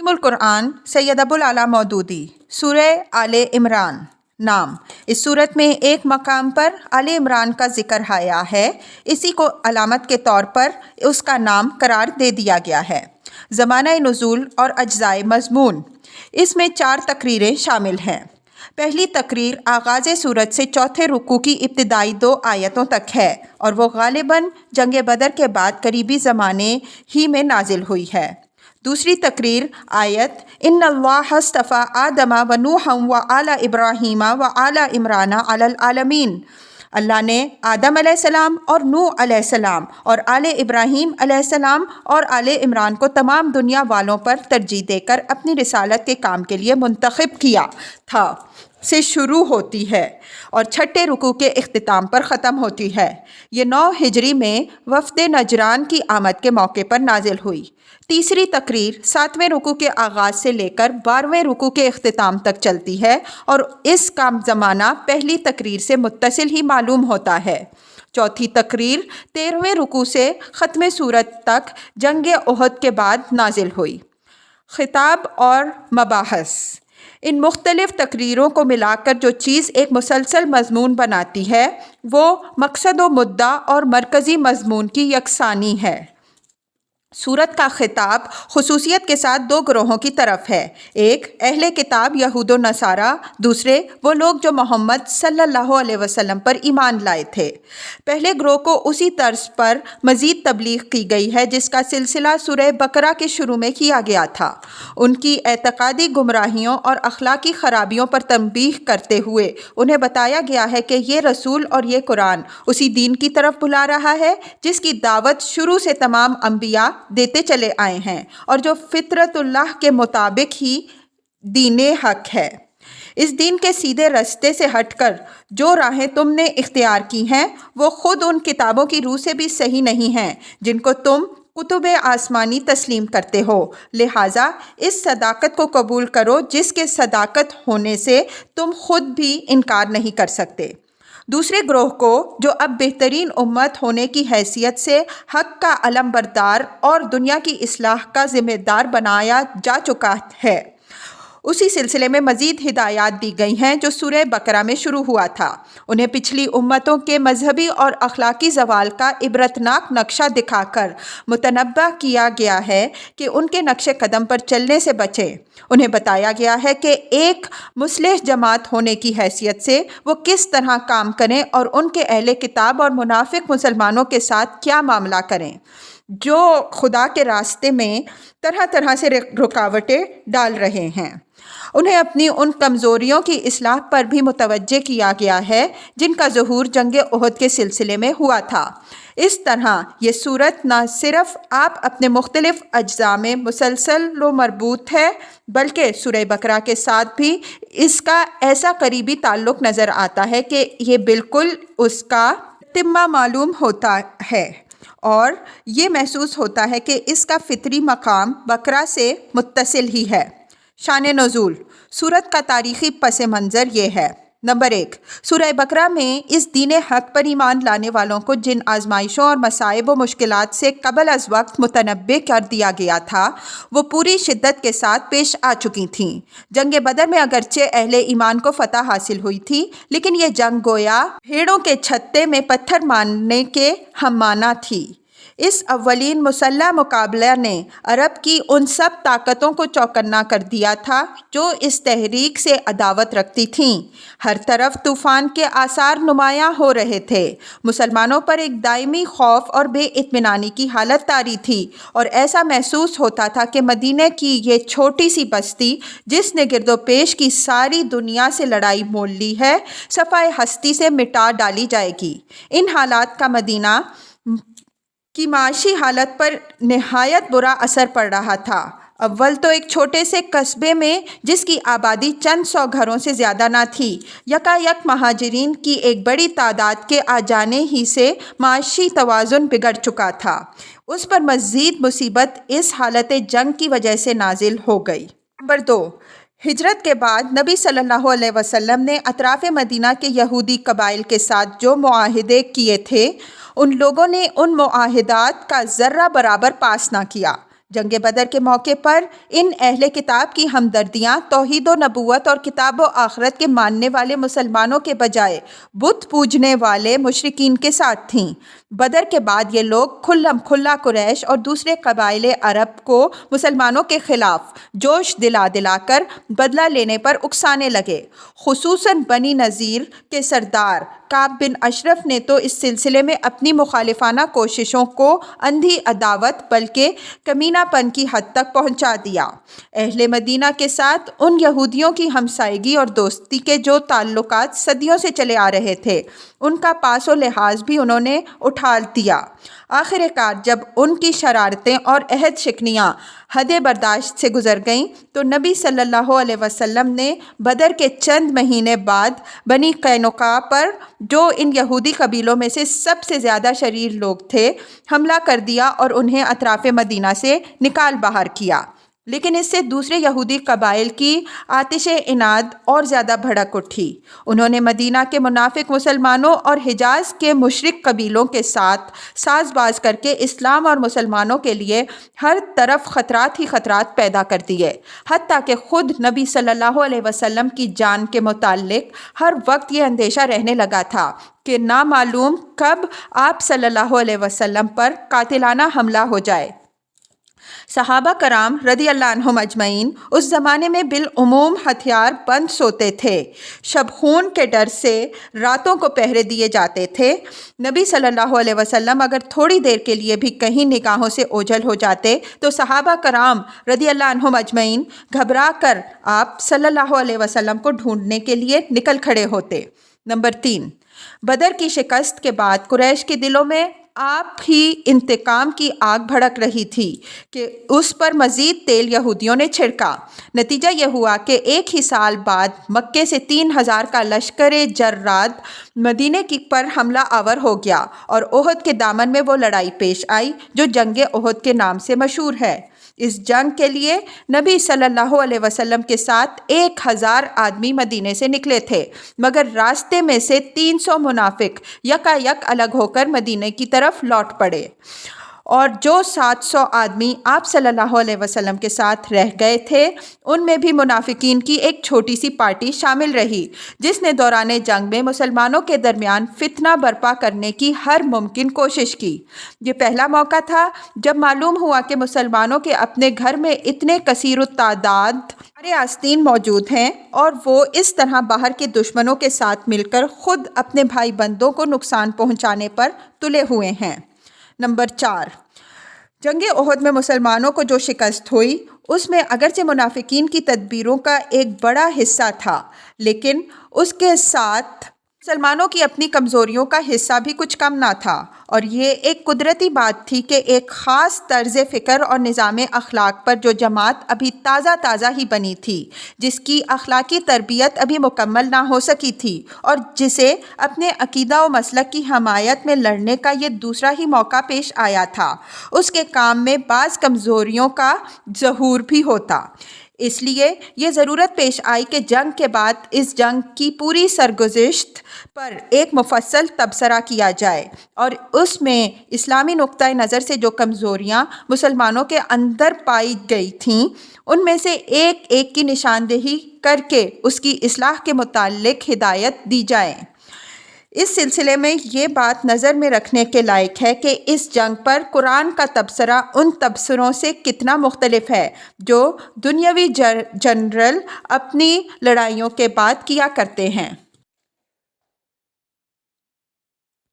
القرآن سید ابوالعلا مودودی۔ سورہ آل عمران نام۔ اس صورت میں ایک مقام پر آل عمران کا ذکر آیا ہے، اسی کو علامت کے طور پر اس کا نام قرار دے دیا گیا ہے۔ زمانہ نزول اور اجزائے مضمون۔ اس میں 4 تقریریں شامل ہیں۔ پہلی تقریر آغاز سورت سے چوتھے رکوع کی ابتدائی 2 آیتوں تک ہے اور وہ غالباً جنگ بدر کے بعد قریبی زمانے ہی میں نازل ہوئی ہے۔ دوسری تقریر آیت ان اللہ اصطفیٰ آدم و نوحا و آل ابراہیم و آل عمران علی العالمین۔ اللہ نے آدم علیہ السلام اور نوح علیہ السلام اور آل ابراہیم علیہ السلام اور آل عمران کو تمام دنیا والوں پر ترجیح دے کر اپنی رسالت کے کام کے لیے منتخب کیا تھا سے شروع ہوتی ہے اور چھٹے رکوع کے اختتام پر ختم ہوتی ہے۔ یہ 9 ہجری میں وفد نجران کی آمد کے موقع پر نازل ہوئی۔ تیسری تقریر 7ویں رکوع کے آغاز سے لے کر 12ویں رکوع کے اختتام تک چلتی ہے اور اس کا زمانہ پہلی تقریر سے متصل ہی معلوم ہوتا ہے۔ چوتھی تقریر 13ویں رکوع سے ختم سورت تک جنگ احد کے بعد نازل ہوئی۔ خطاب اور مباحث۔ ان مختلف تقریروں کو ملا کر جو چیز ایک مسلسل مضمون بناتی ہے وہ مقصد و مدعا اور مرکزی مضمون کی یکسانی ہے۔ سورت کا خطاب خصوصیت کے ساتھ 2 گروہوں کی طرف ہے، ایک اہل کتاب یہود و نصارہ، دوسرے وہ لوگ جو محمد صلی اللہ علیہ وسلم پر ایمان لائے تھے۔ پہلے گروہ کو اسی طرز پر مزید تبلیغ کی گئی ہے جس کا سلسلہ سورہ بقرہ کے شروع میں کیا گیا تھا۔ ان کی اعتقادی گمراہیوں اور اخلاقی خرابیوں پر تنبیہ کرتے ہوئے انہیں بتایا گیا ہے کہ یہ رسول اور یہ قرآن اسی دین کی طرف بلا رہا ہے جس کی دعوت شروع سے تمام انبیاء دیتے چلے آئے ہیں اور جو فطرت اللہ کے مطابق ہی دین حق ہے۔ اس دین کے سیدھے راستے سے ہٹ کر جو راہیں تم نے اختیار کی ہیں وہ خود ان کتابوں کی روح سے بھی صحیح نہیں ہیں جن کو تم کتب آسمانی تسلیم کرتے ہو، لہٰذا اس صداقت کو قبول کرو جس کے صداقت ہونے سے تم خود بھی انکار نہیں کر سکتے۔ دوسرے گروہ کو جو اب بہترین امت ہونے کی حیثیت سے حق کا علم بردار اور دنیا کی اصلاح کا ذمہ دار بنایا جا چکا ہے، اسی سلسلے میں مزید ہدایات دی گئی ہیں جو سورہ بقرہ میں شروع ہوا تھا۔ انہیں پچھلی امتوں کے مذہبی اور اخلاقی زوال کا عبرتناک نقشہ دکھا کر متنبہ کیا گیا ہے کہ ان کے نقش قدم پر چلنے سے بچیں۔ انہیں بتایا گیا ہے کہ ایک مصلح جماعت ہونے کی حیثیت سے وہ کس طرح کام کریں اور ان کے اہل کتاب اور منافق مسلمانوں کے ساتھ کیا معاملہ کریں جو خدا کے راستے میں طرح طرح سے رکاوٹیں ڈال رہے ہیں۔ انہیں اپنی ان کمزوریوں کی اصلاح پر بھی متوجہ کیا گیا ہے جن کا ظہور جنگ احد کے سلسلے میں ہوا تھا۔ اس طرح یہ صورت نہ صرف آپ اپنے مختلف اجزاء میں مسلسل و مربوط ہے بلکہ سورہ بقرہ کے ساتھ بھی اس کا ایسا قریبی تعلق نظر آتا ہے کہ یہ بالکل اس کا تتمہ معلوم ہوتا ہے اور یہ محسوس ہوتا ہے کہ اس کا فطری مقام بقرہ سے متصل ہی ہے۔ شان نزول۔ سورت کا تاریخی پس منظر یہ ہے: نمبر 1، سورہ بقرہ میں اس دین حق پر ایمان لانے والوں کو جن آزمائشوں اور مصائب و مشکلات سے قبل از وقت متنبہ کر دیا گیا تھا وہ پوری شدت کے ساتھ پیش آ چکی تھیں۔ جنگ بدر میں اگرچہ اہل ایمان کو فتح حاصل ہوئی تھی لیکن یہ جنگ گویا بھیڑوں کے چھتے میں پتھر مارنے کے ہم معنی تھی۔ اس اولین مسلح مقابلہ نے عرب کی ان سب طاقتوں کو چوکنا کر دیا تھا جو اس تحریک سے عداوت رکھتی تھیں۔ ہر طرف طوفان کے آثار نمایاں ہو رہے تھے۔ مسلمانوں پر ایک دائمی خوف اور بے اطمینانی کی حالت طاری تھی اور ایسا محسوس ہوتا تھا کہ مدینے کی یہ چھوٹی سی بستی جس نے گرد و پیش کی ساری دنیا سے لڑائی مول لی ہے صفحہ ہستی سے مٹا ڈالی جائے گی۔ ان حالات کا مدینہ کی معاشی حالت پر نہایت برا اثر پڑ رہا تھا۔ اول تو ایک چھوٹے سے قصبے میں جس کی آبادی چند 100 گھروں سے زیادہ نہ تھی، یکایک مہاجرین کی ایک بڑی تعداد کے آ جانے ہی سے معاشی توازن بگڑ چکا تھا۔ اس پر مزید مصیبت اس حالت جنگ کی وجہ سے نازل ہو گئی۔ نمبر 2، ہجرت کے بعد نبی صلی اللہ علیہ وسلم نے اطراف مدینہ کے یہودی قبائل کے ساتھ جو معاہدے کیے تھے ان لوگوں نے ان معاہدات کا ذرہ برابر پاس نہ کیا۔ جنگ بدر کے موقع پر ان اہل کتاب کی ہمدردیاں توحید و نبوت اور کتاب و آخرت کے ماننے والے مسلمانوں کے بجائے بت پوجنے والے مشرکین کے ساتھ تھیں۔ بدر کے بعد یہ لوگ کھلم کھلا قریش اور دوسرے قبائل عرب کو مسلمانوں کے خلاف جوش دلا دلا کر بدلہ لینے پر اکسانے لگے۔ خصوصاً بنی نذیر کے سردار کعب بن اشرف نے تو اس سلسلے میں اپنی مخالفانہ کوششوں کو اندھی عداوت بلکہ کمینہ پن کی حد تک پہنچا دیا۔ اہل مدینہ کے ساتھ ان یہودیوں کی ہمسائیگی اور دوستی کے جو تعلقات صدیوں سے چلے آ رہے تھے، ان کا پاس و لحاظ بھی انہوں نے اٹھا دیا۔ آخر کار جب ان کی شرارتیں اور عہد شکنیاں حد برداشت سے گزر گئیں تو نبی صلی اللہ علیہ وسلم نے بدر کے چند مہینے بعد بنی قینقاع پر، جو ان یہودی قبیلوں میں سے سب سے زیادہ شریر لوگ تھے، حملہ کر دیا اور انہیں اطراف مدینہ سے نکال باہر کیا۔ لیکن اس سے دوسرے یہودی قبائل کی آتش عناد اور زیادہ بھڑک اٹھی۔ انہوں نے مدینہ کے منافق مسلمانوں اور حجاز کے مشرک قبیلوں کے ساتھ ساز باز کر کے اسلام اور مسلمانوں کے لیے ہر طرف خطرات ہی خطرات پیدا کر دیے، حتیٰ کہ خود نبی صلی اللہ علیہ وسلم کی جان کے متعلق ہر وقت یہ اندیشہ رہنے لگا تھا کہ نامعلوم کب آپ صلی اللہ علیہ وسلم پر قاتلانہ حملہ ہو جائے۔ صحابہ کرام رضی اللہ عنہم اجمعین اس زمانے میں بالعموم ہتھیار بند سوتے تھے۔ شب خون کے ڈر سے راتوں کو پہرے دیے جاتے تھے۔ نبی صلی اللہ علیہ وسلم اگر تھوڑی دیر کے لیے بھی کہیں نگاہوں سے اوجھل ہو جاتے تو صحابہ کرام رضی اللہ عنہم اجمعین گھبرا کر آپ صلی اللہ علیہ وسلم کو ڈھونڈنے کے لیے نکل کھڑے ہوتے۔ نمبر 3، بدر کی شکست کے بعد قریش کے دلوں میں آپ ہی انتقام کی آگ بھڑک رہی تھی کہ اس پر مزید تیل یہودیوں نے چھڑکا۔ نتیجہ یہ ہوا کہ ایک ہی سال بعد مکے سے 3000 کا لشکر جراد مدینے کی پر حملہ آور ہو گیا اور احد کے دامن میں وہ لڑائی پیش آئی جو جنگ احد کے نام سے مشہور ہے۔ اس جنگ کے لیے نبی صلی اللہ علیہ وسلم کے ساتھ 1000 آدمی مدینے سے نکلے تھے، مگر راستے میں سے 300 منافق یکا یک الگ ہو کر مدینے کی طرف لوٹ پڑے، اور جو 700 آدمی آپ صلی اللہ علیہ وسلم کے ساتھ رہ گئے تھے ان میں بھی منافقین کی ایک چھوٹی سی پارٹی شامل رہی جس نے دوران جنگ میں مسلمانوں کے درمیان فتنہ برپا کرنے کی ہر ممکن کوشش کی۔ یہ پہلا موقع تھا جب معلوم ہوا کہ مسلمانوں کے اپنے گھر میں اتنے کثیر التعداد آستین موجود ہیں اور وہ اس طرح باہر کے دشمنوں کے ساتھ مل کر خود اپنے بھائی بندوں کو نقصان پہنچانے پر تلے ہوئے ہیں۔ نمبر 4، جنگ احد میں مسلمانوں کو جو شکست ہوئی اس میں اگرچہ منافقین کی تدبیروں کا ایک بڑا حصہ تھا، لیکن اس کے ساتھ مسلمانوں کی اپنی کمزوریوں کا حصہ بھی کچھ کم نہ تھا، اور یہ ایک قدرتی بات تھی کہ ایک خاص طرز فکر اور نظام اخلاق پر جو جماعت ابھی تازہ ہی بنی تھی، جس کی اخلاقی تربیت ابھی مکمل نہ ہو سکی تھی اور جسے اپنے عقیدہ و مسلک کی حمایت میں لڑنے کا یہ دوسرا ہی موقع پیش آیا تھا، اس کے کام میں بعض کمزوریوں کا ظہور بھی ہوتا۔ اس لیے یہ ضرورت پیش آئی کہ جنگ کے بعد اس جنگ کی پوری سرگزشت پر ایک مفصل تبصرہ کیا جائے اور اس میں اسلامی نقطۂ نظر سے جو کمزوریاں مسلمانوں کے اندر پائی گئی تھیں ان میں سے ایک ایک کی نشاندہی کر کے اس کی اصلاح کے متعلق ہدایت دی جائے۔ اس سلسلے میں یہ بات نظر میں رکھنے کے لائق ہے کہ اس جنگ پر قرآن کا تبصرہ ان تبصروں سے کتنا مختلف ہے جو دنیاوی جنرل اپنی لڑائیوں کے بعد کیا کرتے ہیں۔